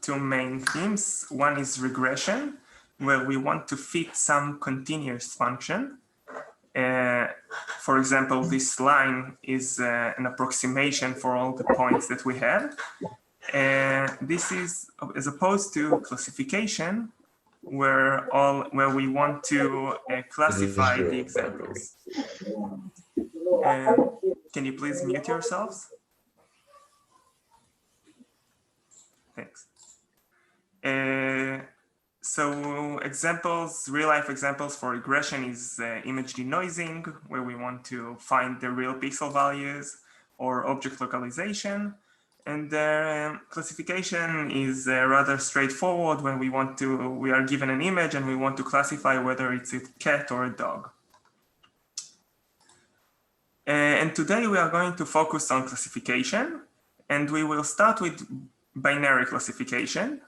two main themes. One is regression, where we want to fit some continuous function. For example, this line is an approximation for all the points that we have. This is as opposed to classification, where we want to classify the examples. Can you please mute yourselves? Thanks. So examples, real-life examples for regression is image denoising, where we want to find the real pixel values, or object localization. And classification is rather straightforward when we are given an image and we want to classify whether it's a cat or a dog. And today we are going to focus on classification, and we will start with binary classification.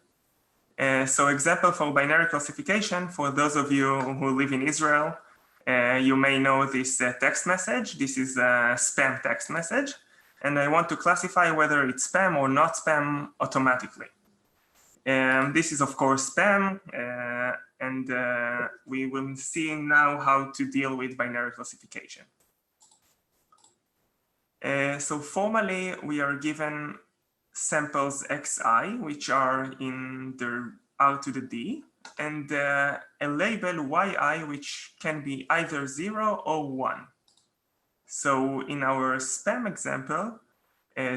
So example for binary classification, for those of you who live in Israel, you may know this text message. This is a spam text message. And I want to classify whether it's spam or not spam automatically. This is of course spam, and we will see now how to deal with binary classification. So formally, we are given samples xi, which are in the R to the D, and a label yi, which can be either 0 or 1. So in our spam example,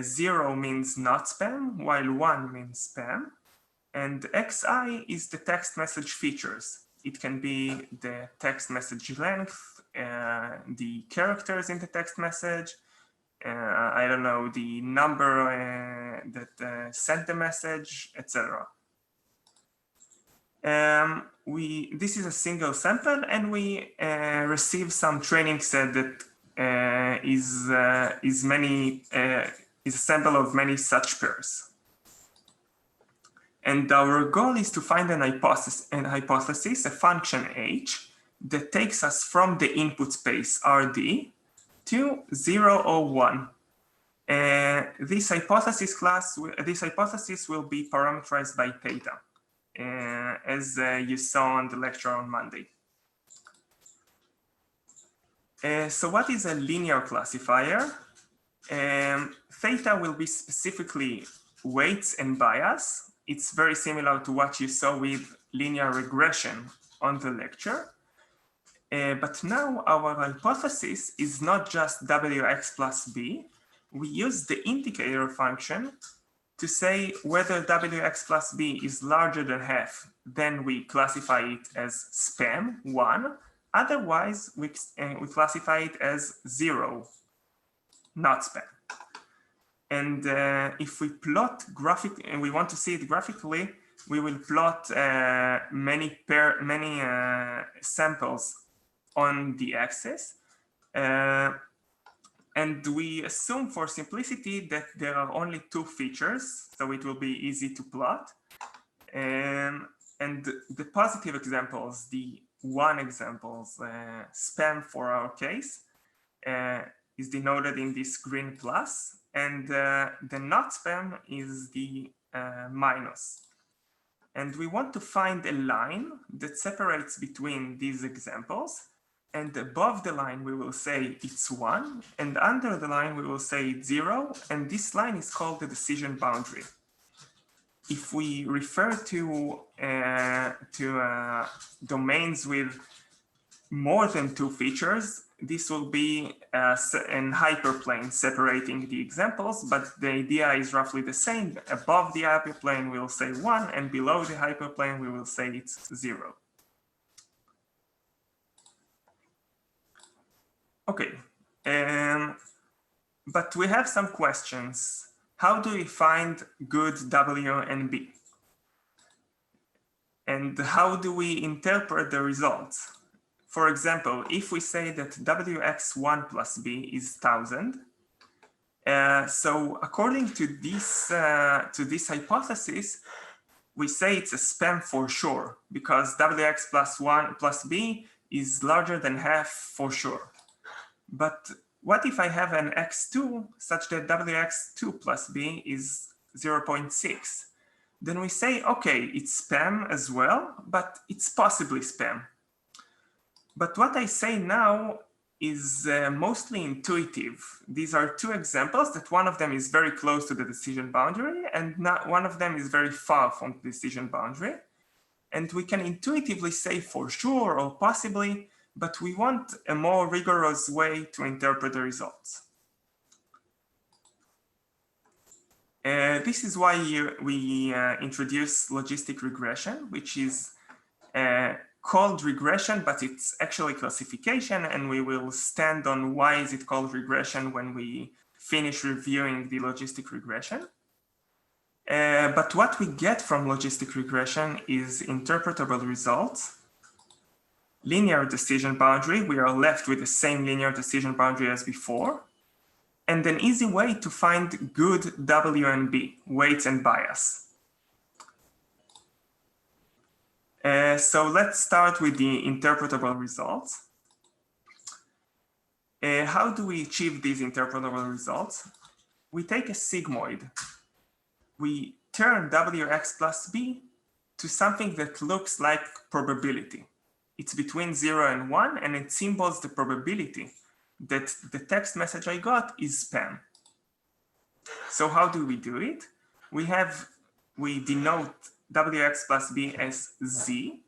0 means not spam, while 1 means spam. And xi is the text message features. It can be the text message length, the characters in the text message, I don't know, the number that sent the message, etc. This is a single sample, and we receive some training set that is a sample of many such pairs. And our goal is to find an hypothesis, a function h, that takes us from the input space Rd to 0 or 1. This hypothesis will be parameterized by theta, as you saw on the lecture on Monday. So what is a linear classifier? Theta will be specifically weights and bias. It's very similar to what you saw with linear regression on the lecture. But now our hypothesis is not just Wx plus b. We use the indicator function to say whether Wx plus b is larger than half. Then we classify it as spam, 1. Otherwise, we classify it as 0, not spam. And if we plot and we want to see it graphically, we will plot many samples on the axis. And we assume for simplicity that there are only 2 features, so it will be easy to plot. And the positive examples, the 1 examples, spam for our case, is denoted in this green plus, and the not spam is the minus. And we want to find a line that separates between these examples, and above the line we will say it's 1, and under the line we will say it's 0, and this line is called the decision boundary. If we refer to domains with more than 2 features, this will be an hyperplane separating the examples, but the idea is roughly the same. Above the hyperplane we will say 1, and below the hyperplane we will say it's 0. Okay, but we have some questions. How do we find good W and B? And how do we interpret the results? For example, if we say that Wx1 plus B is 1000, so according to this hypothesis, we say it's a spam for sure, because Wx plus 1 plus B is larger than half for sure. But what if I have an x2 such that Wx2 plus B is 0.6? then we say, okay, it's spam as well, but it's possibly spam. But what I say now is mostly intuitive. These are two examples that one of them is very close to the decision boundary and one of them is very far from the decision boundary. And we can intuitively say for sure or possibly, but we want a more rigorous way to interpret the results. This is why we introduce logistic regression, which is called regression, but it's actually classification, and we will stand on why is it called regression when we finish reviewing the logistic regression. But what we get from logistic regression is interpretable results, linear decision boundary, we are left with the same linear decision boundary as before, and an easy way to find good W and B, weights and bias. So let's start with the interpretable results. How do we achieve these interpretable results? We take a sigmoid. We turn Wx plus B to something that looks like probability. It's between 0 and 1, and it symbols the probability that the text message I got is spam. So how do we do it? We denote Wx plus B as Z,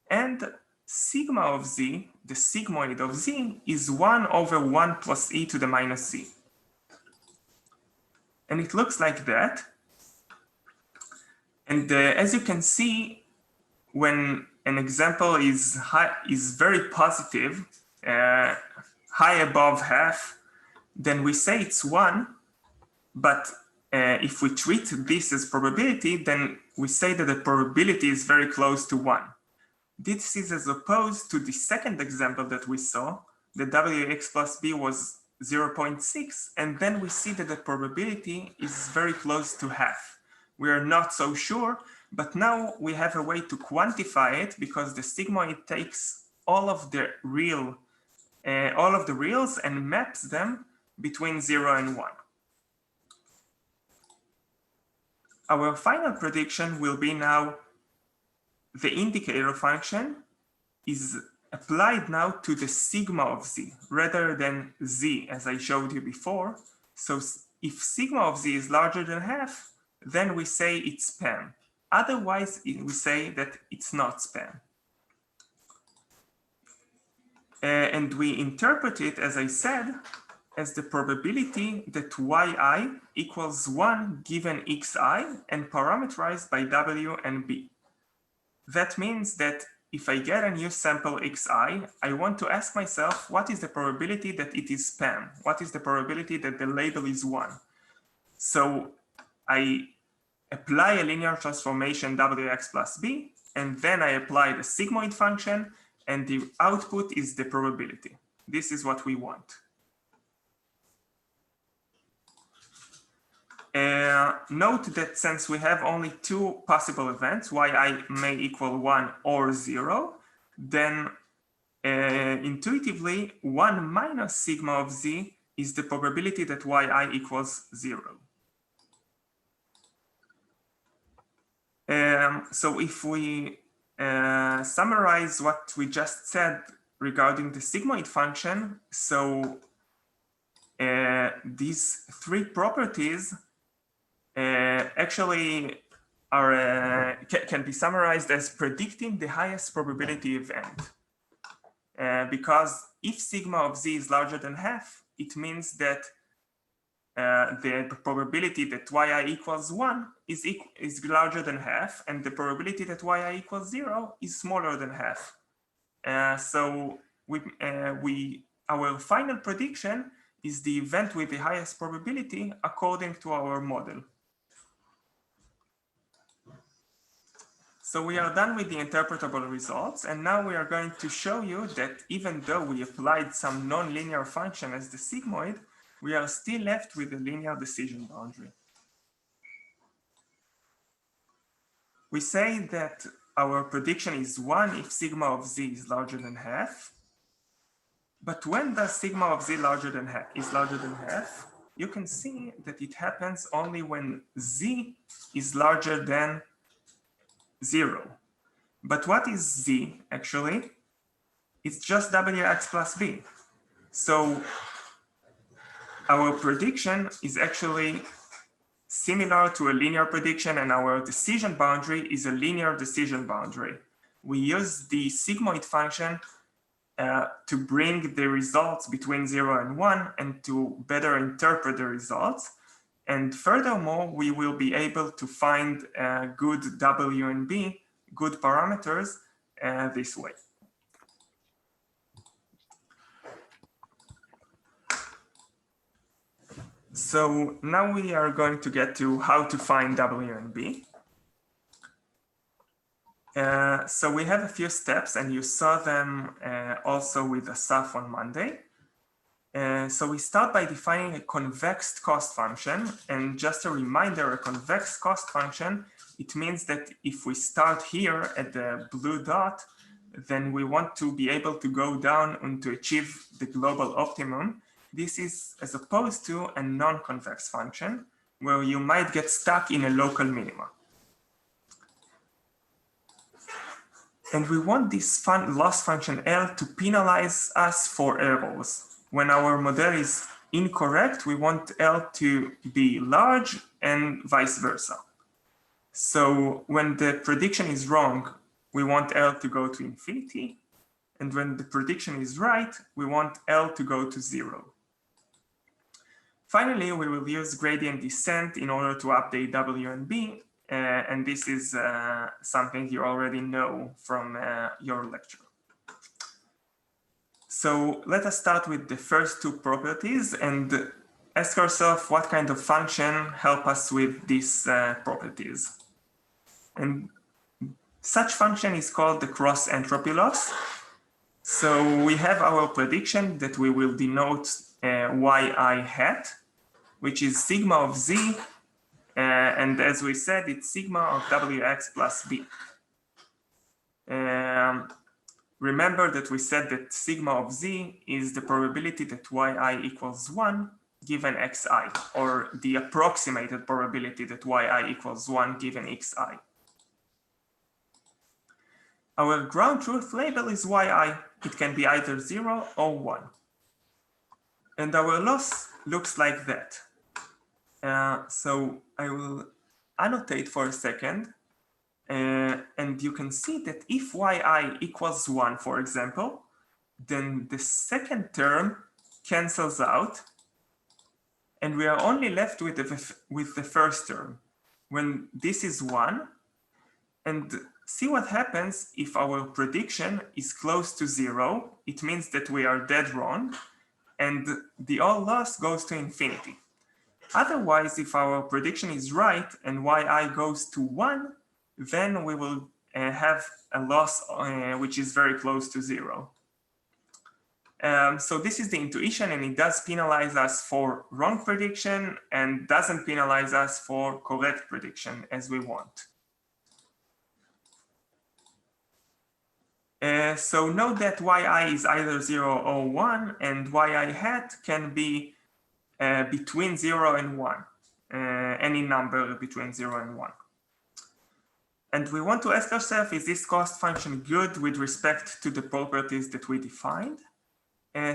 and sigma of Z, the sigmoid of Z, is 1 over 1 plus e to the minus Z. And it looks like that. And as you can see, when an example is very positive, high above half, then we say it's 1, but if we treat this as probability, then we say that the probability is very close to 1. This is as opposed to the second example that we saw, the Wx plus B was 0.6, and then we see that the probability is very close to half. We are not so sure, but now we have a way to quantify it because the sigmoid takes all of the reals and maps them between 0 and 1. Our final prediction will be now the indicator function is applied now to the sigma of Z rather than Z as I showed you before. So if sigma of Z is larger than half, then we say it's spam. Otherwise, we say that it's not spam. And we interpret it, as I said, as the probability that yi equals 1 given xi and parameterized by w and b. That means that if I get a new sample xi, I want to ask myself, what is the probability that it is spam? What is the probability that the label is 1? So I apply a linear transformation wx plus b, and then I apply the sigmoid function, and the output is the probability. This is what we want. Note that since we have only two possible events, yi may equal 1 or 0, then intuitively 1 minus sigma of z is the probability that yi equals 0. So if we summarize what we just said regarding the sigmoid function, so these three properties actually are can be summarized as predicting the highest probability event. Because if sigma of z is larger than half, it means that the probability that yi equals 1 is larger than half, and the probability that yi equals 0 is smaller than half. So our final prediction is the event with the highest probability according to our model. So we are done with the interpretable results, and now we are going to show you that even though we applied some nonlinear function as the sigmoid, we are still left with a linear decision boundary. We say that our prediction is 1 if sigma of z is larger than half. But when does sigma of z is larger than half? you can see that it happens only when Z is larger than 0. But what is Z actually? It's just WX plus B. So our prediction is actually similar to a linear prediction, and our decision boundary is a linear decision boundary. We use the sigmoid function to bring the results between 0 and 1 and to better interpret the results. And furthermore, we will be able to find good W and B, good parameters this way. So now we are going to get to how to find W and B. So we have a few steps, and you saw them also with Asaf on Monday. So we start by defining a convex cost function. And just a reminder, a convex cost function, it means that if we start here at the blue dot, then we want to be able to go down and to achieve the global optimum. This is as opposed to a non-convex function, where you might get stuck in a local minima. And we want this loss function L to penalize us for errors. When our model is incorrect, we want L to be large and vice versa. So when the prediction is wrong, we want L to go to infinity. And when the prediction is right, we want L to go to 0. Finally, we will use gradient descent in order to update W and B. And this is something you already know from your lecture. So let us start with the first two properties and ask ourselves what kind of function help us with these properties. And such function is called the cross-entropy loss. So we have our prediction that we will denote yi hat, which is sigma of z, and as we said, it's sigma of wx plus b. Remember that we said that sigma of z is the probability that yi equals 1 given xi, or the approximated probability that yi equals 1 given xi. Our ground truth label is yi. It can be either 0 or 1. And our loss looks like that. So I will annotate for a second. And you can see that if yi equals 1, for example, then the second term cancels out. And we are only left with the first term. When this is 1, and see what happens if our prediction is close to 0. It means that we are dead wrong, and the all loss goes to infinity. Otherwise, if our prediction is right and yi goes to 1, then we will have a loss which is very close to 0. So this is the intuition, and it does penalize us for wrong prediction and doesn't penalize us for correct prediction as we want. So note that yi is either 0 or 1, and yi hat can be between 0 and 1, any number between 0 and 1. And we want to ask ourselves, is this cost function good with respect to the properties that we defined?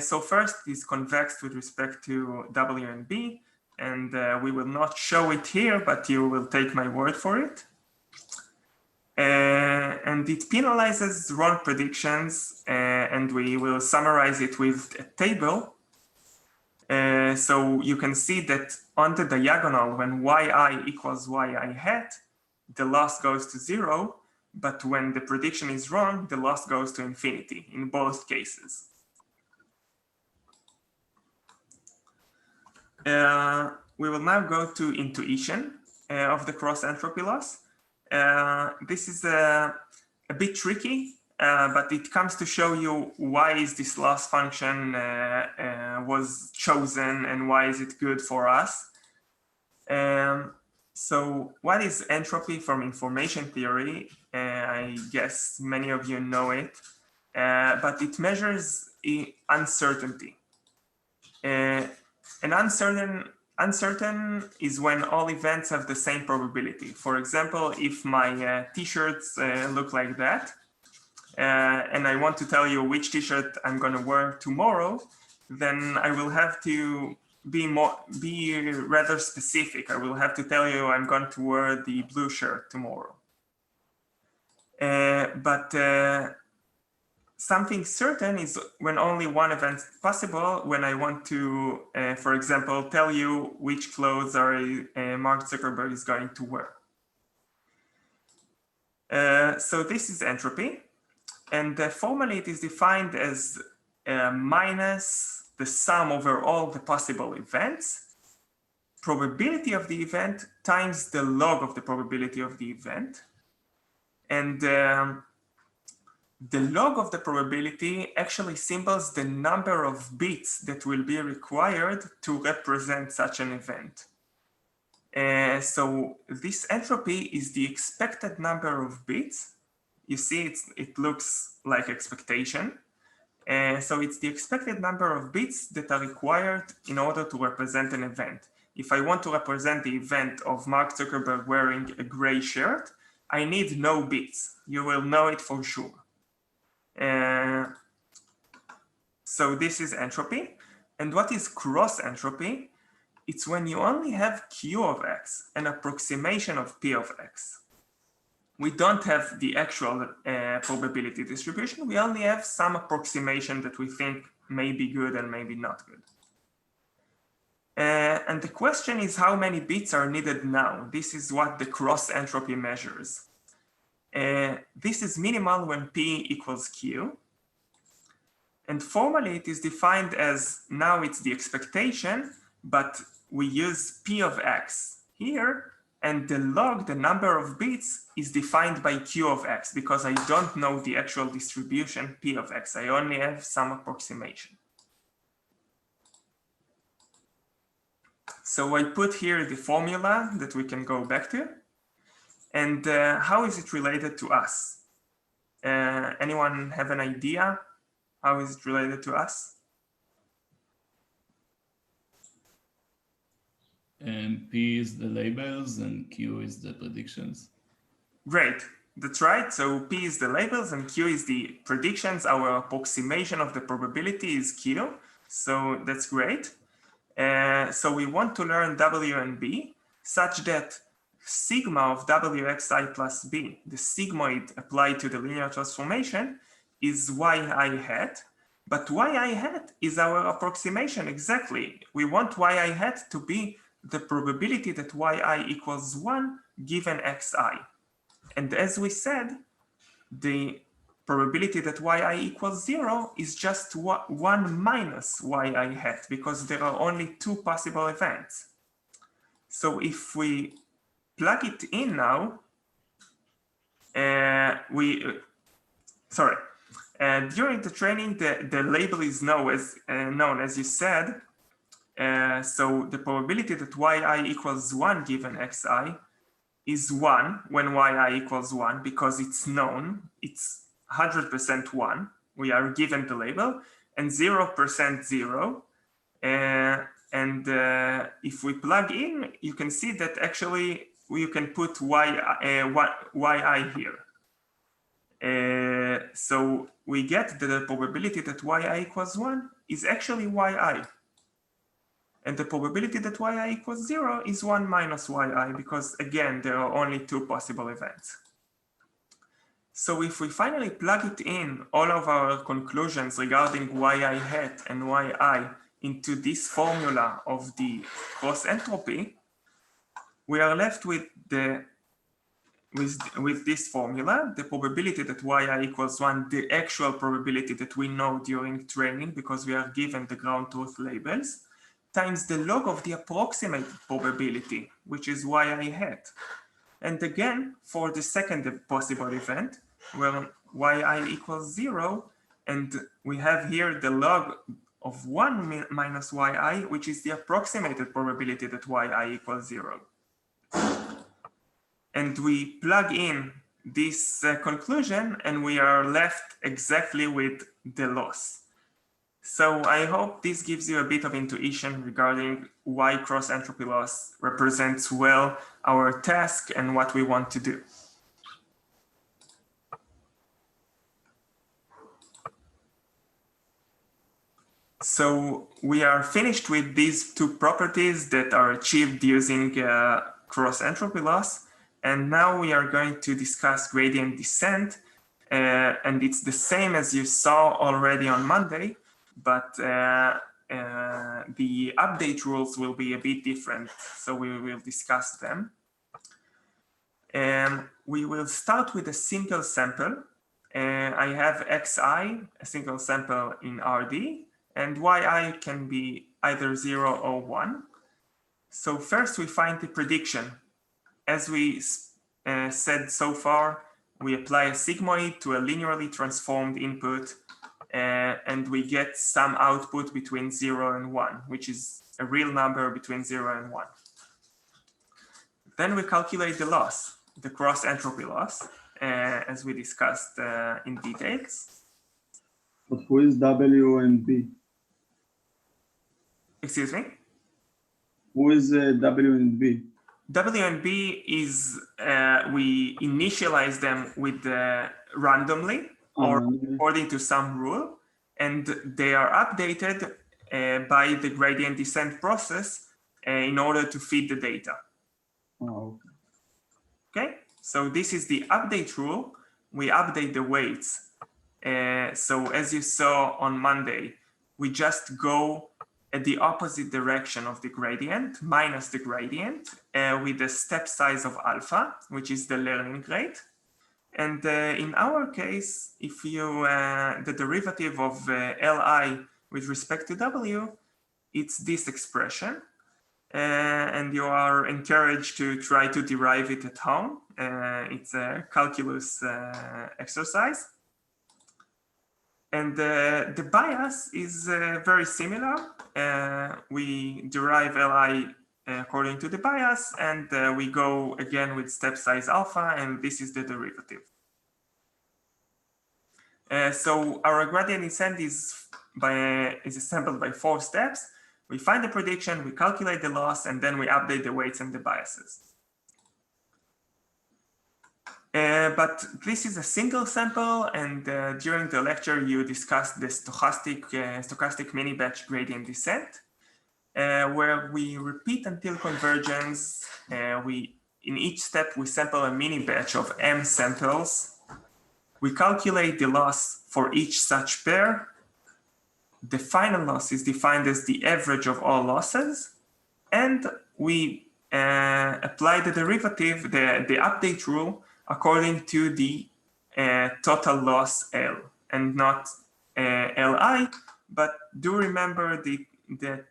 So first is convex with respect to W and B, and we will not show it here, but you will take my word for it. And it penalizes wrong predictions, and we will summarize it with a table. So you can see that on the diagonal, when yi equals yi hat, the loss goes to 0, but when the prediction is wrong, the loss goes to infinity in both cases. We will now go to intuition of the cross-entropy loss. This is a bit tricky, but it comes to show you why is this loss function was chosen and why is it good for us. So what is entropy from information theory? I guess many of you know it, but it measures uncertainty. An uncertain Uncertain is when all events have the same probability. For example, if my t-shirts look like that, and I want to tell you which t-shirt I'm going to wear tomorrow, then I will have to be rather specific. I will have to tell you I'm going to wear the blue shirt tomorrow. But something certain is when only one event is possible, when I want to, for example, tell you which clothes Mark Zuckerberg is going to wear. So this is entropy. And formally, it is defined as minus the sum over all the possible events, probability of the event times the log of the probability of the event. And the log of the probability actually symbols the number of bits that will be required to represent such an event. So this entropy is the expected number of bits. You see, it looks like expectation. So it's the expected number of bits that are required in order to represent an event. If I want to represent the event of Mark Zuckerberg wearing a gray shirt, I need no bits. You will know it for sure. So this is entropy. And what is cross-entropy? It's when you only have Q of X, an approximation of P of X. We don't have the actual probability distribution. We only have some approximation that we think may be good and maybe not good. And the question is how many bits are needed now? This is what the cross-entropy measures. This is minimal when P equals Q. And formally, it is defined as, now it's the expectation, but we use P of X here, and the log, the number of bits, is defined by Q of X, because I don't know the actual distribution P of X. I only have some approximation. So I put here the formula that we can go back to. And how is it related to us? Anyone have an idea? How is it related to us? P is the labels and Q is the predictions. Great, that's right. So P is the labels and Q is the predictions. Our approximation of the probability is Q. So that's great. So we want to learn W and B such that sigma of Wxi plus B, the sigmoid applied to the linear transformation, is yi hat. But yi hat is our approximation exactly. We want yi hat to be the probability that yi equals 1 given xi. And as we said, the probability that yi equals 0 is just 1 minus yi hat, because there are only two possible events. So if we plug it in now, during the training, the label is known as you said. So the probability that yi equals 1 given xi is 1 when yi equals 1, because it's known, it's 100% 1. We are given the label, and 0% 0. And if we plug in, you can see that actually you can put yi here. So we get that the probability that yi equals 1 is actually yi. And the probability that yi equals 0 is 1 minus yi, because again, there are only two possible events. So if we finally plug it in, all of our conclusions regarding yi hat and yi into this formula of the cross-entropy, we are left with this formula, the probability that yi equals 1, the actual probability that we know during training because we are given the ground truth labels, times the log of the approximate probability, which is yi hat. And again, for the second possible event, where yi equals 0, and we have here the log of 1 minus yi, which is the approximated probability that yi equals 0. And we plug in this conclusion, and we are left exactly with the loss. So I hope this gives you a bit of intuition regarding why cross-entropy loss represents well our task and what we want to do. So we are finished with these two properties that are achieved using cross-entropy loss. And now we are going to discuss gradient descent. And it's the same as you saw already on Monday, but the update rules will be a bit different. So we will discuss them. And we will start with a single sample. I have xi, a single sample in RD, and yi can be either 0 or 1. So first we find the prediction. As we said so far, we apply a sigmoid to a linearly transformed input, and we get some output between 0 and 1, which is a real number between 0 and 1. Then we calculate the loss, the cross-entropy loss, as we discussed in details. But who is W and B? Excuse me? Who is W and B? W and B is, we initialize them with randomly or according to some rule, and they are updated by the gradient descent process in order to feed the data. Oh, okay. So this is the update rule. We update the weights. So as you saw on Monday, we just go at the opposite direction of the gradient, minus the gradient, with the step size of alpha, which is the learning rate. And in our case, if you, the derivative of Li with respect to W, it's this expression. And you are encouraged to try to derive it at home. It's a calculus exercise. And the bias is very similar. We derive Li according to the bias, and we go again with step size alpha, and this is the derivative. So our gradient descent is assembled by 4 steps. We find the prediction, we calculate the loss, and then we update the weights and the biases. But this is a single sample, and during the lecture you discussed the stochastic mini-batch gradient descent, where we repeat until convergence. In each step we sample a mini-batch of m samples. We calculate the loss for each such pair. The final loss is defined as the average of all losses, and we apply the derivative, the update rule, according to the total loss L, and not Li, but do remember that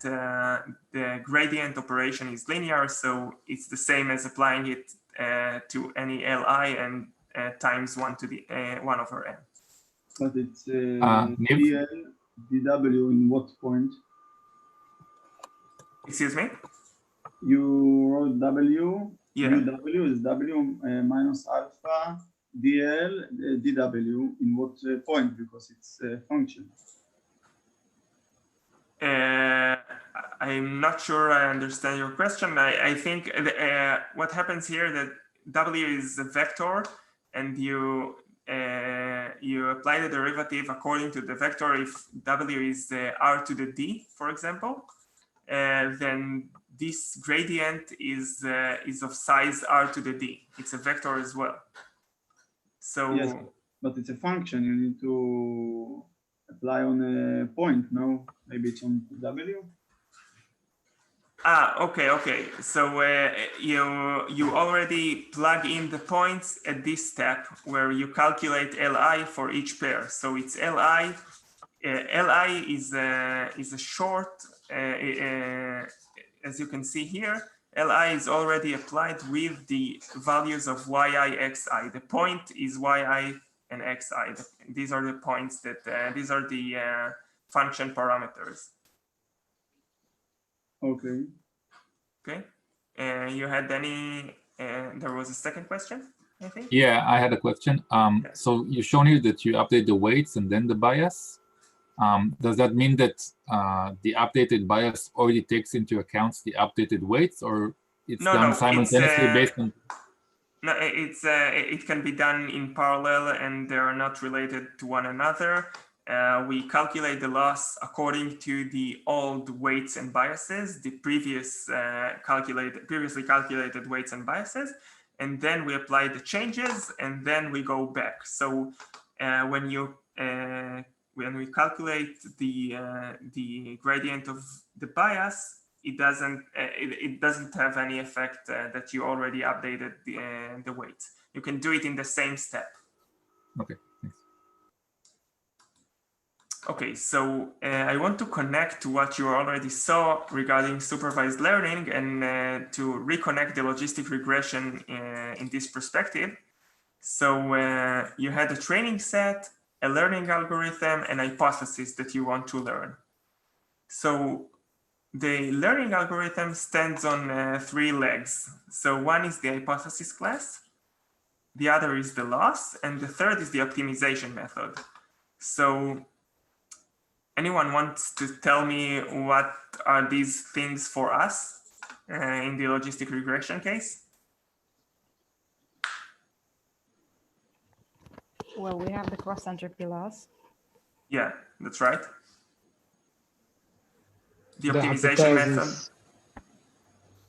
the gradient operation is linear, so it's the same as applying it to any Li and times 1 to the 1 over n. but it's DL, DW in what point? Excuse me? You wrote W. Yeah. UW is W minus alpha, DL, DW in what point? Because it's a function. I'm not sure I understand your question. I think what happens here that W is a vector, and you apply the derivative according to the vector. If W is R to the D, for example, then this gradient is of size R to the D. It's a vector as well. So yes, but it's a function. You need to apply on a point. No, maybe it's on W. Okay. So you already plug in the points at this step where you calculate Li for each pair. So it's Li. Li is a short. As you can see here, Li is already applied with the values of yi, xi. The point is yi and xi. These are the points that these are the function parameters. Okay. Okay. You had any? There was a second question, I think. Yeah, I had a question. So you've shown here that you update the weights and then the bias. Does that mean that the updated bias already takes into account the updated weights, or it's done simultaneously based on? No, it can be done in parallel, and they are not related to one another. We calculate the loss according to the old weights and biases, the previously calculated weights and biases, and then we apply the changes, and then we go back. So when we calculate the gradient of the bias, it doesn't have any effect that you already updated the weights. You can do it in the same step. Okay, thanks. Okay, so I want to connect to what you already saw regarding supervised learning and to reconnect the logistic regression in this perspective. So you had a training set, a learning algorithm, and hypothesis that you want to learn. So the learning algorithm stands on 3 legs. So one is the hypothesis class, the other is the loss, and the third is the optimization method. So anyone wants to tell me what are these things for us in the logistic regression case? Well, we have the cross-entropy loss. Yeah, that's right. The optimization method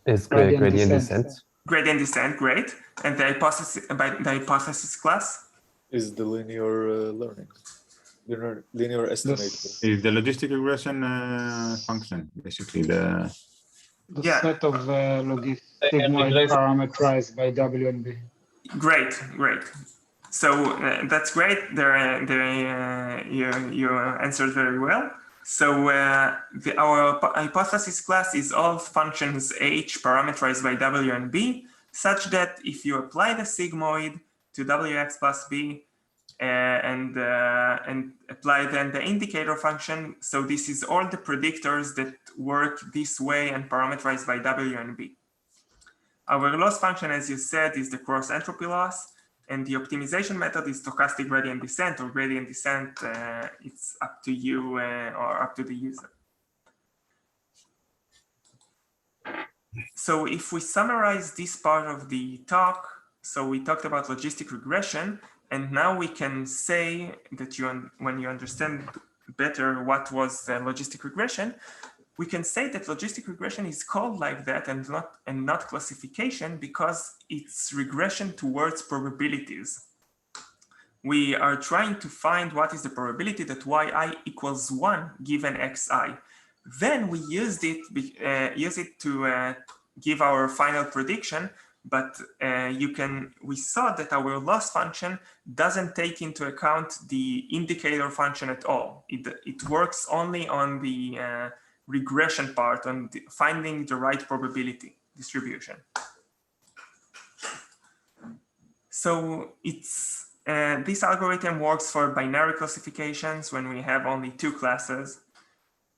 is gradient descent. Gradient descent, great. And the hypothesis class is the linear learning, linear estimate. Is the logistic regression function, basically the set of Sigmoid parameterized by W and B. Great. So that's great. You answered very well. So our hypothesis class is all functions H parameterized by W and B, such that if you apply the sigmoid to Wx plus B and apply then the indicator function, so this is all the predictors that work this way and parameterized by W and B. Our loss function, as you said, is the cross-entropy loss. And the optimization method is stochastic gradient descent or gradient descent. It's up to you or up to the user. So if we summarize this part of the talk, so we talked about logistic regression, and now we can say that when you understand better what was logistic regression, we can say that logistic regression is called like that and not classification because it's regression towards probabilities. We are trying to find what is the probability that yi equals 1 given xi. Then we use it to give our final prediction, but we saw that our loss function doesn't take into account the indicator function at all. It works only on the regression part, on finding the right probability distribution. So this algorithm works for binary classifications when we have only 2 classes.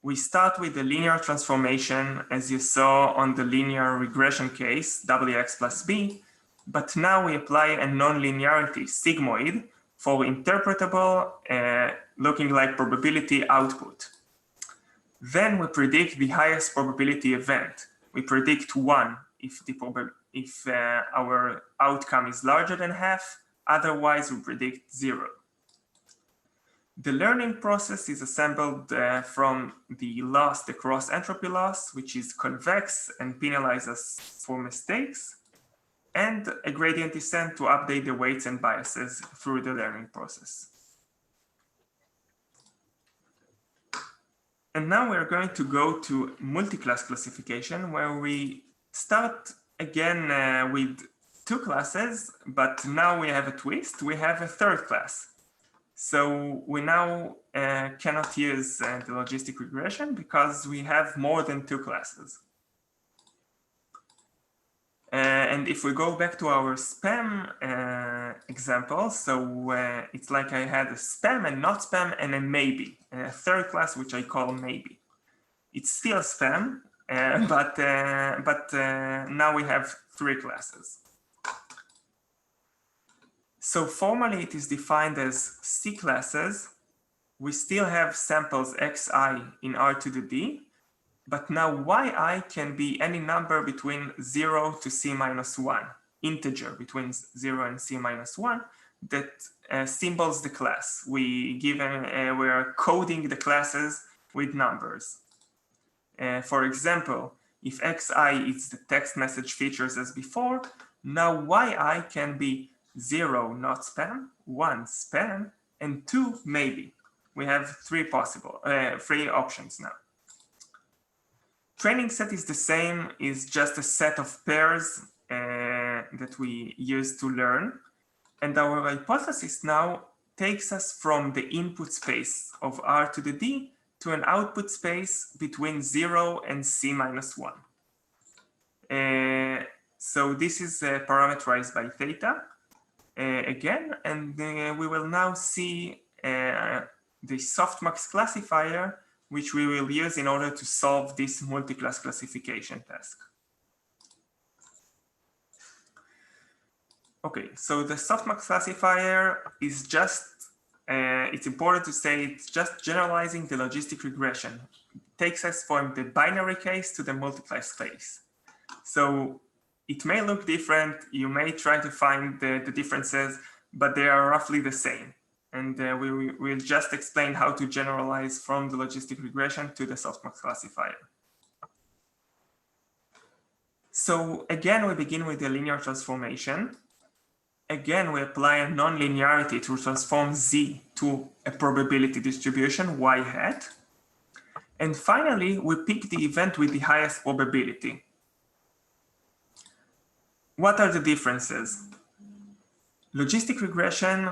We start with the linear transformation, as you saw on the linear regression case, Wx plus B, but now we apply a non-linearity, sigmoid, for interpretable, looking like probability output. Then we predict the highest probability event. We predict 1 if our outcome is larger than half, otherwise we predict 0. The learning process is assembled from the loss, the cross-entropy loss, which is convex and penalizes for mistakes, and a gradient descent to update the weights and biases through the learning process. And now we're going to go to multi-class classification, where we start again with 2 classes, but now we have a twist. We have a 3rd class. So we now cannot use the logistic regression because we have more than 2 classes. And if we go back to our spam example, so it's like I had a spam and not spam and a maybe, and a 3rd class, which I call maybe. It's still spam, but now we have 3 classes. So formally it is defined as C classes we still have samples xi in R to the d, but now yi can be any number between 0 to c minus 1, integer between 0 and c minus 1 that symbols the class. We are coding the classes with numbers. For example, if xi is the text message features as before, now yi can be 0 not spam, 1 spam, and 2 maybe. We have three options now. Training set is the same, is just a set of pairs that we use to learn. And our hypothesis now takes us from the input space of R to the D to an output space between 0 and c minus 1. So this is parameterized by theta again, and we will now see the softmax classifier, which we will use in order to solve this multi-class classification task. Okay, so the softmax classifier is just, it's important to say it's just generalizing the logistic regression. It takes us from the binary case to the multi-class case. So it may look different, you may try to find the differences, but they are roughly the same. And we will just explain how to generalize from the logistic regression to the softmax classifier. So again, we begin with the linear transformation. Again, we apply a non-linearity to transform Z to a probability distribution, Y hat. And finally, we pick the event with the highest probability. What are the differences? Logistic regression,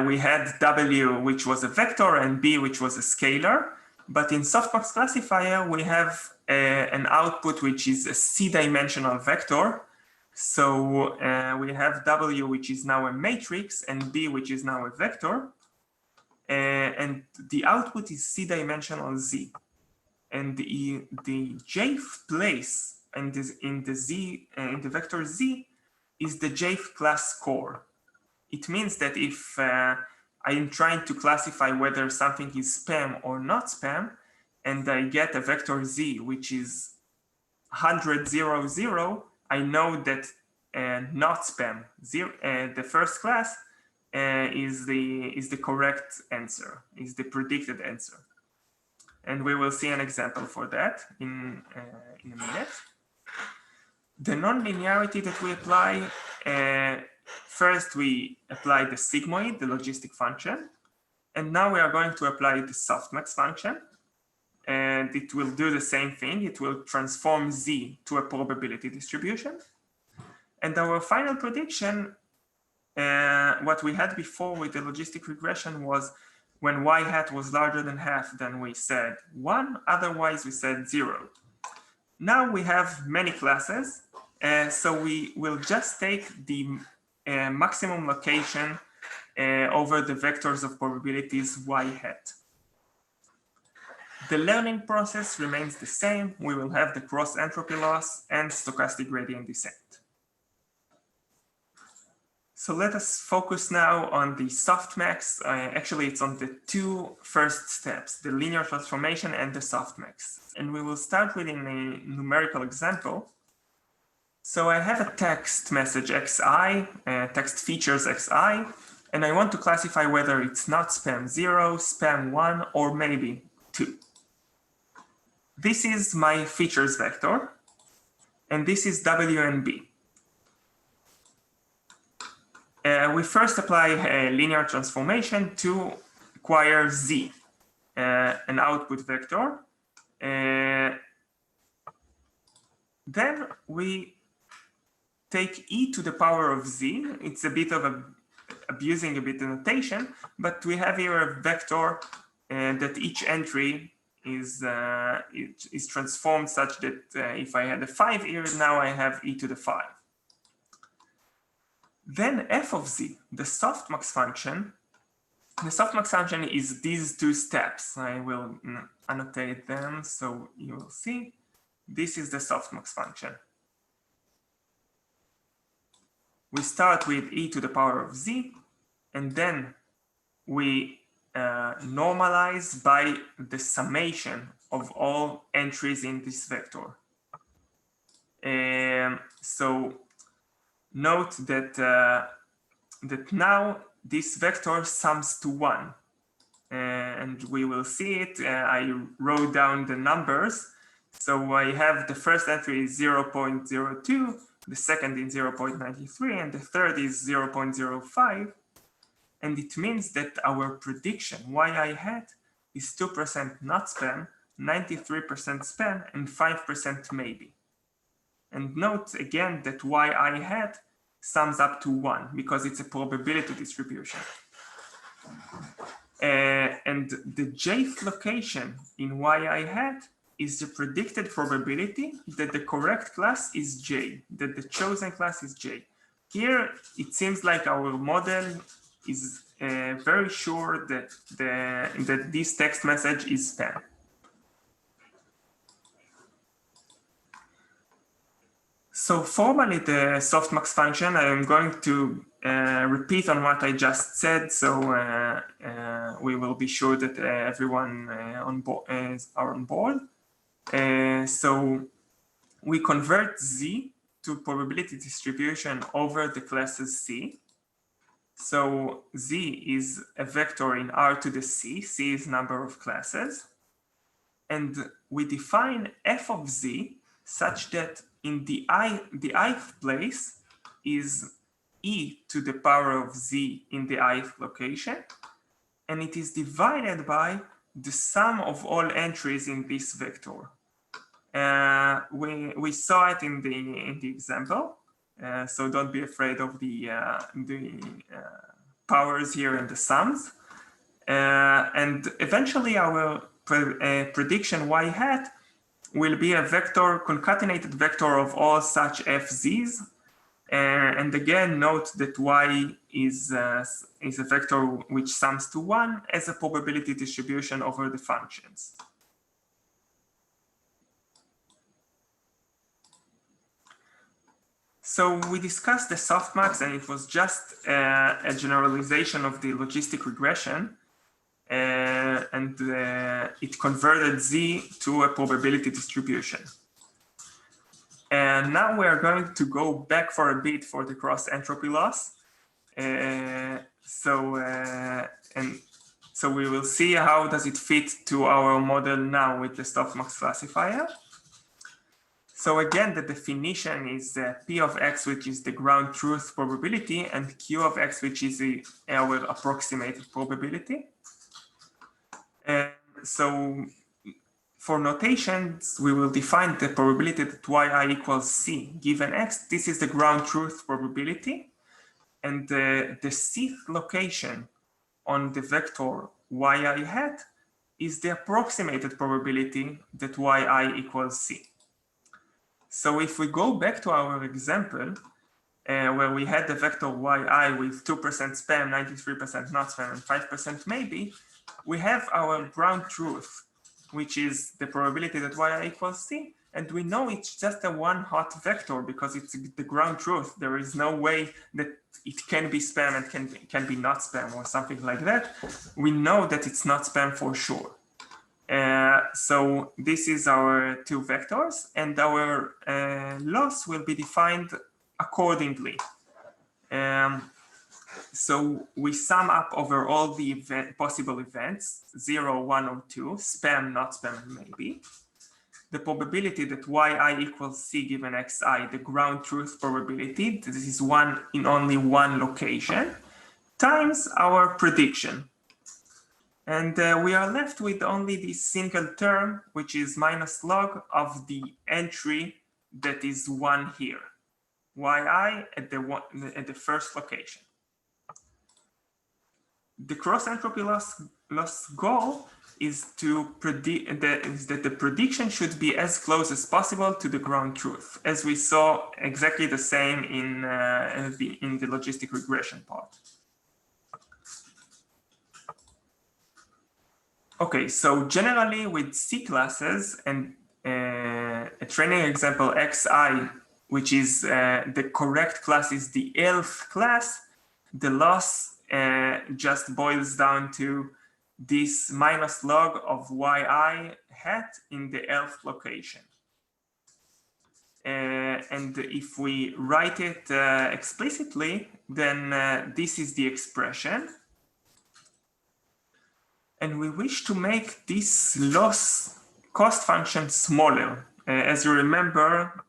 we had W, which was a vector, and B, which was a scalar. But in softmax classifier, we have an output, which is a C-dimensional vector. So we have W, which is now a matrix, and B, which is now a vector. And the output is C-dimensional Z. And the jth place in the vector Z is the jth class core. It means that if I am trying to classify whether something is spam or not spam, and I get a vector Z, which is 100, 0, 0, I know that not spam, the first class is the correct answer, is the predicted answer. And we will see an example for that in a minute. The non-linearity that we apply, first we apply the sigmoid, the logistic function, and now we are going to apply the softmax function, and it will do the same thing. It will transform Z to a probability distribution. And our final prediction, what we had before with the logistic regression was when Y hat was larger than half, then we said 1, otherwise we said 0. Now we have many classes, so we will just take the maximum location over the vectors of probabilities Y hat. The learning process remains the same. We will have the cross-entropy loss and stochastic gradient descent. So let us focus now on the softmax. Actually, it's on the two first steps, the linear transformation and the softmax. And we will start with a numerical example. So I have a text message xi, text features xi, and I want to classify whether it's not spam 0, spam 1, or maybe 2. This is my features vector, and this is W and B. We first apply a linear transformation to acquire Z, an output vector. Then we take e to the power of Z. It's a bit of abusing a bit the notation, but we have here a vector that each entry is transformed such that if I had a 5 here, now I have e to the 5. Then f of z, the softmax function. The softmax function is these two steps. I will annotate them so you will see. This is the softmax function. We start with e to the power of z, and then we normalized by the summation of all entries in this vector. So note that that now this vector sums to 1, and we will see it. I wrote down the numbers. So I have the first entry is 0.02, the second is 0.93, and the third is 0.05. And it means that our prediction yi hat is 2% not spam, 93% spam, and 5% maybe. And note again that yi hat sums up to 1 because it's a probability distribution. And the jth location in yi hat is the predicted probability that the correct class is J, that the chosen class is J. Here, it seems like our model is very sure that this text message is spam. So formally, the softmax function, I am going to repeat on what I just said, so we will be sure that everyone are on board. So we convert Z to probability distribution over the classes C. So Z is a vector in R to the C. C is number of classes. And we define f of Z such that in the ith place is e to the power of Z in the ith location. And it is divided by the sum of all entries in this vector. We saw it in the example, so don't be afraid of the powers here and the sums. And eventually our prediction y hat will be a vector, concatenated vector of all such fz's. And again, note that y is a vector which sums to 1 as a probability distribution over the functions. So we discussed the softmax, and it was just a generalization of the logistic regression. And it converted Z to a probability distribution. And now we are going to go back for a bit for the cross-entropy loss. So we will see how does it fit to our model now with the softmax classifier. So again, the definition is P of X, which is the ground truth probability, and Q of X, which is our approximated probability. So for notations, we will define the probability that yi equals C given X. This is the ground truth probability. And the Cth location on the vector yi hat is the approximated probability that yi equals C. So if we go back to our example, where we had the vector yi with 2% spam, 93% not spam, and 5% maybe, we have our ground truth, which is the probability that yi equals C, and we know it's just a one hot vector because it's the ground truth. There is no way that it can be spam and can be not spam or something like that. We know that it's not spam for sure. So this is our two vectors, and our loss will be defined accordingly. So we sum up over all the possible events, 0, 1, or 2, spam, not spam, and maybe. The probability that yi equals C given xi, the ground truth probability, this is one in only one location, times our prediction. And we are left with only this single term, which is minus log of the entry that is 1 here, yi at the first location. The cross-entropy loss goal is to predict that the prediction should be as close as possible to the ground truth, as we saw exactly the same in the logistic regression part. Okay, so generally with C classes and a training example xi, which is the correct class is the 11th class, the loss just boils down to this minus log of yi hat in the elf location. And if we write it explicitly, then this is the expression. And we wish to make this loss cost function smaller. As you remember,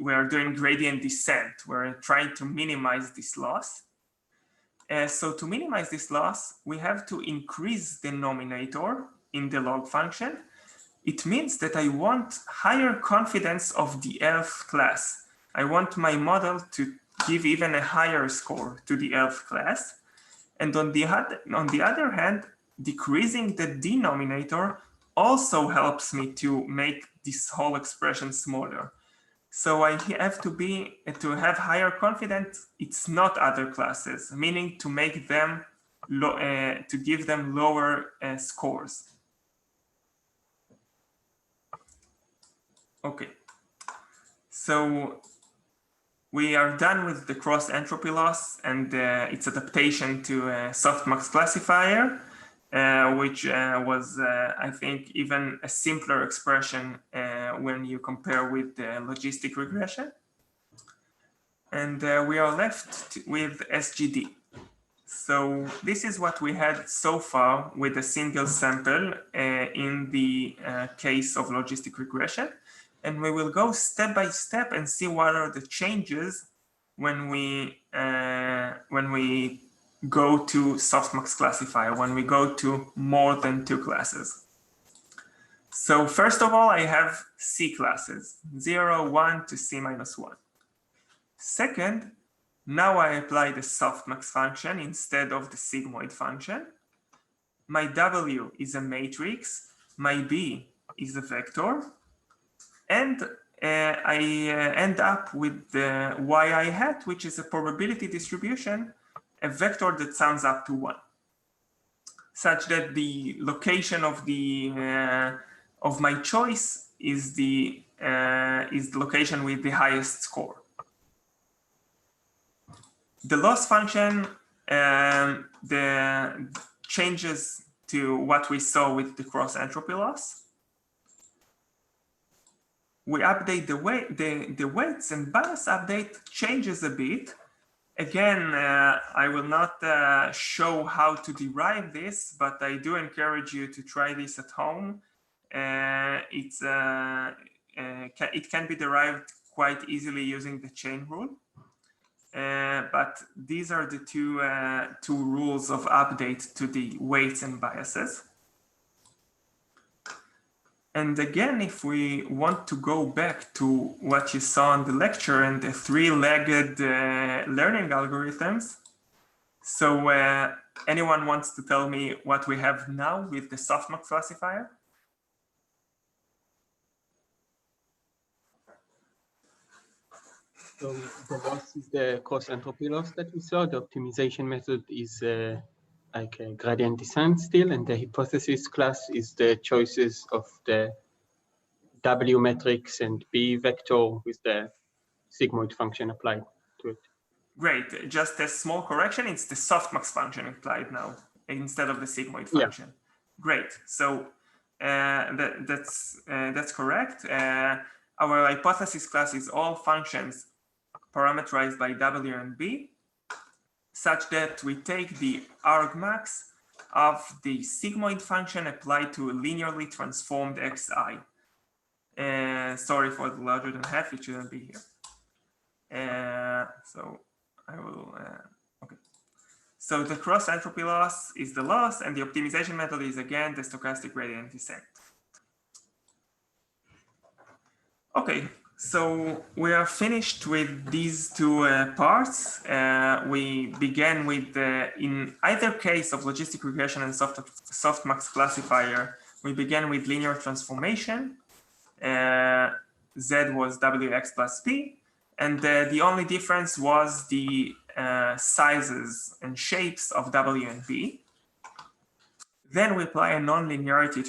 we are doing gradient descent. We're trying to minimize this loss. So to minimize this loss, we have to increase the denominator in the log function. It means that I want higher confidence of the elf class. I want my model to give even a higher score to the elf class. And on the other hand, decreasing the denominator also helps me to make this whole expression smaller. So I have to have higher confidence. It's not other classes, meaning to make them to give them lower scores. Okay, so we are done with the cross-entropy loss and its adaptation to a softmax classifier, which was, I think, even a simpler expression when you compare with the logistic regression. And we are left with SGD. So this is what we had so far with a single sample in the case of logistic regression. And we will go step by step and see what are the changes when we go to softmax classifier, when we go to more than 2 classes. So first of all, I have C classes, 0, 1 to C minus 1. Second, now I apply the softmax function instead of the sigmoid function. My W is a matrix, my B is a vector, and I end up with the yi hat, which is a probability distribution, a vector that sums up to 1, such that the location of the of my choice is the location with the highest score. The loss function the changes to what we saw with the cross-entropy loss. We update the weights, and bias update changes a bit. Again, I will not show how to derive this, but I do encourage you to try this at home. It can be derived quite easily using the chain rule. But these are the two rules of update to the weights and biases. And again, if we want to go back to what you saw in the lecture and the 3-legged learning algorithms, so anyone wants to tell me what we have now with the softmax classifier? So the loss is the cross-entropy loss that we saw. The optimization method is like a gradient descent still, and the hypothesis class is the choices of the W matrix and B vector with the sigmoid function applied to it. Great. Just a small correction. It's the softmax function applied now instead of the sigmoid function. Yeah. Great. So that's correct. Our hypothesis class is all functions parameterized by W and B, such that we take the argmax of the sigmoid function applied to a linearly transformed xi. Sorry for the larger than half, it shouldn't be here. So I will, okay. So the cross-entropy loss is the loss, and the optimization method is again the stochastic gradient descent. Okay, so we are finished with these two parts. We began with, in either case of logistic regression and softmax classifier, we began with linear transformation. Z was Wx plus P, and the only difference was the sizes and shapes of W and B. Then we apply a nonlinearity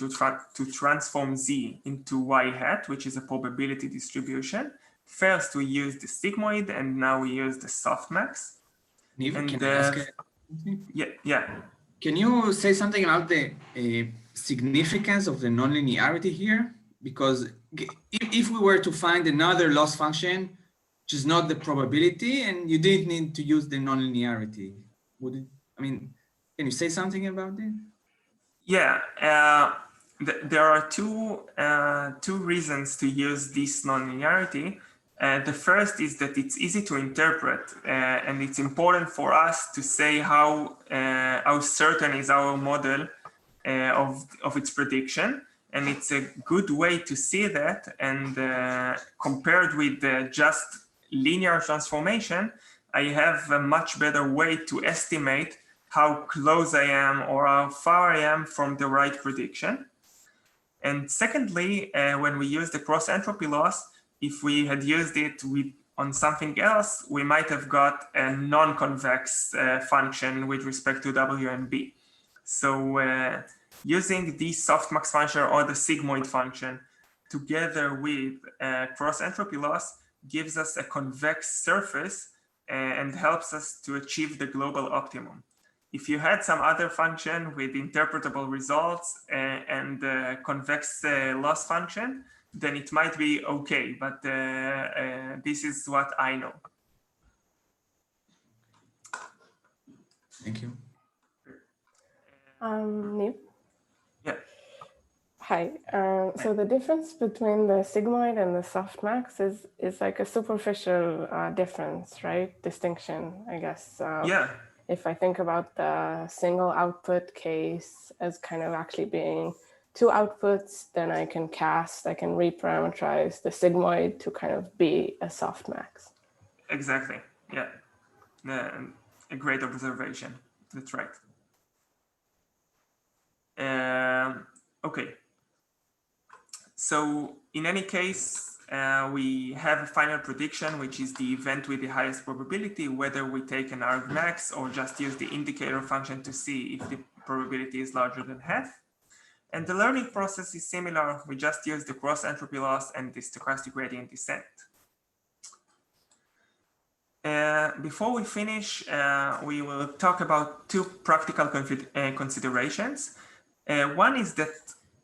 to transform Z into y hat, which is a probability distribution. First, we use the sigmoid, and now we use the softmax. Niv, can I ask yeah. Can you say something about the significance of the nonlinearity here? Because if we were to find another loss function, which is not the probability, and you didn't need to use the nonlinearity, would it, I mean, can you say something about it? Yeah, there are two reasons to use this nonlinearity. The first is that it's easy to interpret, and it's important for us to say how certain is our model of its prediction. And it's a good way to see that. And compared with just linear transformation, I have a much better way to estimate how close I am or how far I am from the right prediction. And secondly, when we use the cross-entropy loss, if we had used it on something else, we might have got a non-convex function with respect to W and B. So using the softmax function or the sigmoid function together with cross-entropy loss gives us a convex surface and helps us to achieve the global optimum. If you had some other function with interpretable results and convex loss function, then it might be okay, but this is what I know. Thank you. Niv? Yeah. Hi. So the difference between the sigmoid and the softmax is like a superficial difference, right? Distinction, I guess. Yeah. If I think about the single output case as kind of actually being two outputs, then I can reparameterize the sigmoid to kind of be a softmax. Exactly. Yeah. A great observation. That's right. Okay. So in any case, we have a final prediction, which is the event with the highest probability, whether we take an argmax or just use the indicator function to see if the probability is larger than half. And the learning process is similar. We just use the cross-entropy loss and the stochastic gradient descent. Before we finish, we will talk about two practical considerations. One is that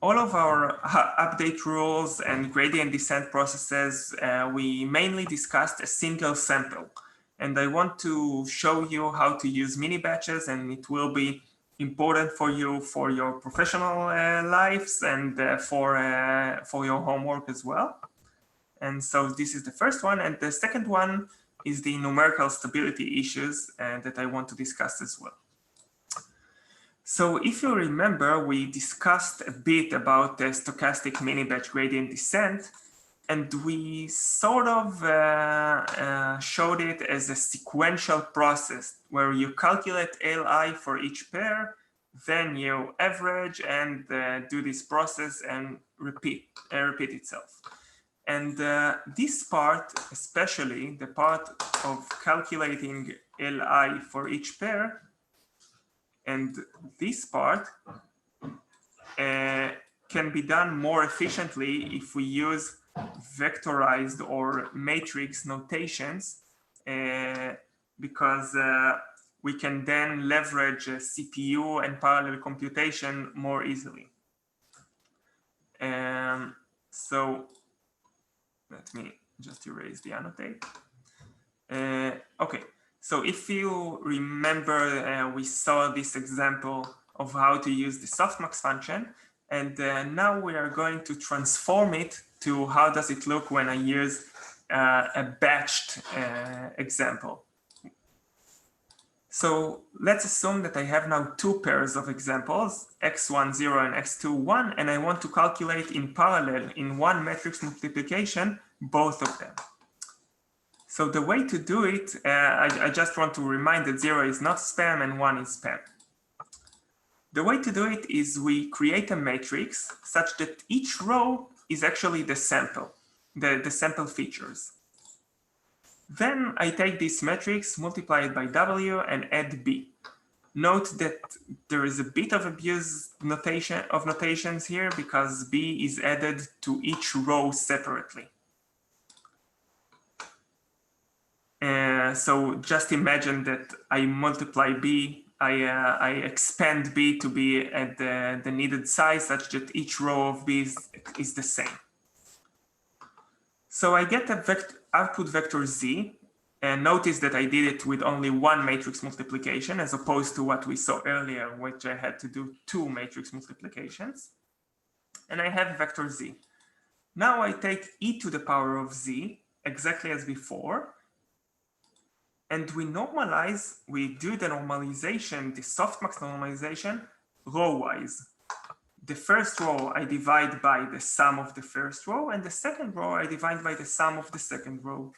all of our update rules and gradient descent processes, we mainly discussed a single sample. And I want to show you how to use mini batches, and it will be important for you for your professional lives and for your homework as well. And so this is the first one. And the second one is the numerical stability issues that I want to discuss as well. So if you remember, we discussed a bit about the stochastic mini-batch gradient descent, and we sort of showed it as a sequential process where you calculate Li for each pair, then you average and do this process and repeat itself. And this part, especially the part of calculating Li for each pair, and this part can be done more efficiently if we use vectorized or matrix notations, because we can then leverage CPU and parallel computation more easily. So let me just erase the annotate. Okay. So if you remember, we saw this example of how to use the softmax function, and now we are going to transform it to how does it look when I use a batched example. So let's assume that I have now two pairs of examples, x1, 0 and x2, 1, and I want to calculate in parallel in one matrix multiplication, both of them. So the way to do it, I just want to remind that 0 is not spam and 1 is spam. The way to do it is we create a matrix such that each row is actually the sample, the sample features. Then I take this matrix, multiply it by W and add B. Note that there is a bit of abuse notations here because B is added to each row separately. So just imagine that I multiply B I expand B to be at the needed size such that each row of B is the same. So I get a output vector Z, and notice that I did it with only one matrix multiplication as opposed to what we saw earlier, which I had to do 2 matrix multiplications. And I have vector Z. Now I take e to the power of Z exactly as before. And we do the normalization, the softmax normalization, row-wise. The first row I divide by the sum of the first row, and the second row I divide by the sum of the second row.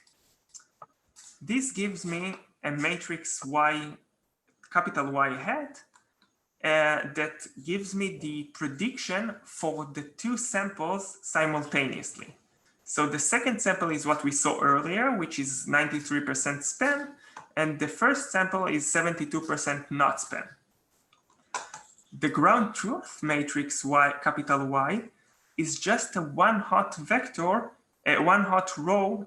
This gives me a matrix Y, capital Y hat, that gives me the prediction for the 2 samples simultaneously. So the second sample is what we saw earlier, which is 93% span, and the first sample is 72% not span. The ground truth matrix Y, capital Y, is just a one-hot vector, a one-hot row.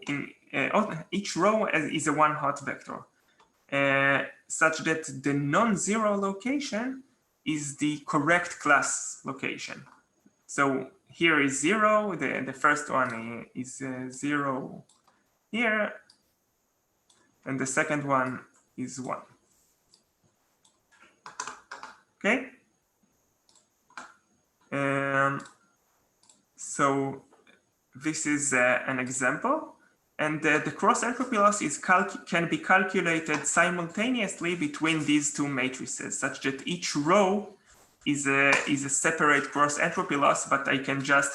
Each row is a one-hot vector, such that the non-zero location is the correct class location. So here is 0, the first one is 0 here, and the second one is 1. Okay? So this is an example, and the cross-entropy loss can be calculated simultaneously between these 2 matrices, such that each row is a separate cross-entropy loss, but I can just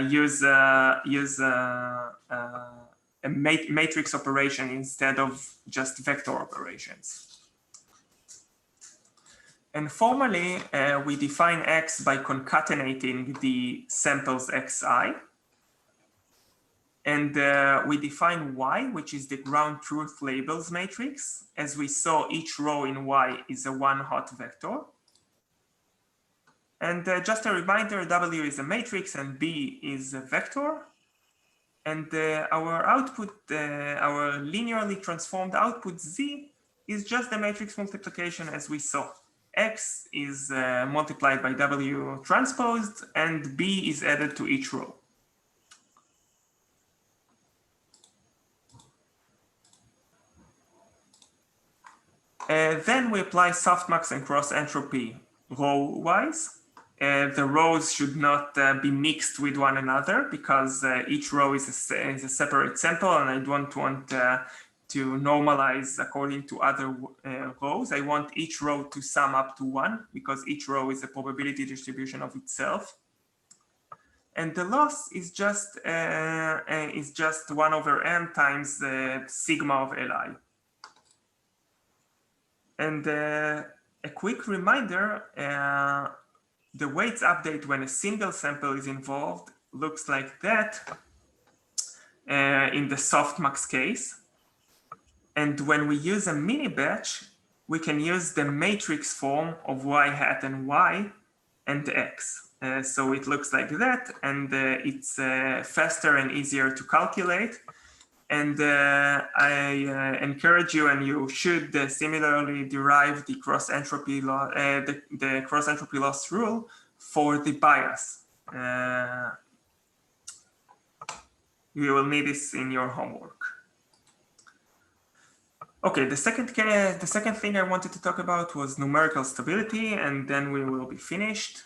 use a matrix operation instead of just vector operations. And formally, we define X by concatenating the samples Xi. And we define Y, which is the ground truth labels matrix. As we saw, each row in Y is a one-hot vector. And just a reminder, W is a matrix and B is a vector. And our output, our linearly transformed output Z is just the matrix multiplication as we saw. X is multiplied by W transposed, and B is added to each row. Then we apply softmax and cross-entropy row-wise. The rows should not be mixed with one another because each row is a separate sample, and I don't want to normalize according to other rows. I want each row to sum up to 1 because each row is a probability distribution of itself. And the loss is just 1/m times the sigma of Li. And a quick reminder, the weights update when a single sample is involved looks like that in the softmax case. And when we use a mini batch, we can use the matrix form of Y hat and Y and X. So it looks like that, and it's faster and easier to calculate. And I encourage you, and you should similarly derive the cross-entropy law, the cross-entropy loss rule for the bias. You will need this in your homework. Okay, the second thing I wanted to talk about was numerical stability, and then we will be finished.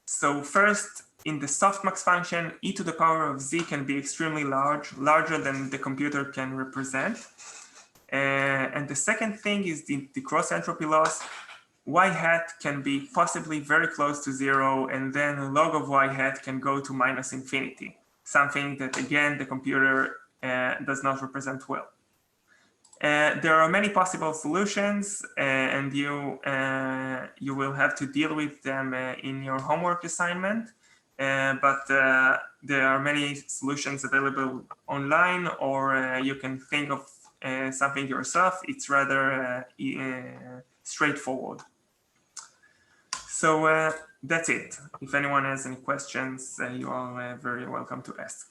So first, in the softmax function, e to the power of z can be extremely large, larger than the computer can represent. And the second thing is the cross-entropy loss. Y hat can be possibly very close to 0, and then log of y hat can go to -infinity, something that, again, the computer does not represent well. There are many possible solutions, and you will have to deal with them in your homework assignment. But there are many solutions available online, or you can think of something yourself. It's rather straightforward. So that's it. If anyone has any questions, you are very welcome to ask.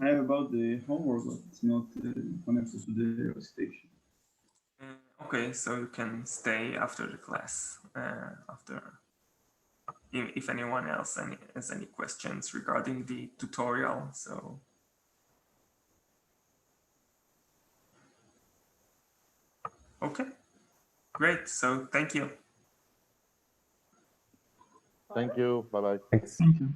I have about the homework, but it's not connected to the station. Okay, so you can stay after the class. If anyone else has any questions regarding the tutorial, so. Okay, great. So thank you. Thank you. Bye-bye. Thanks. Thank you.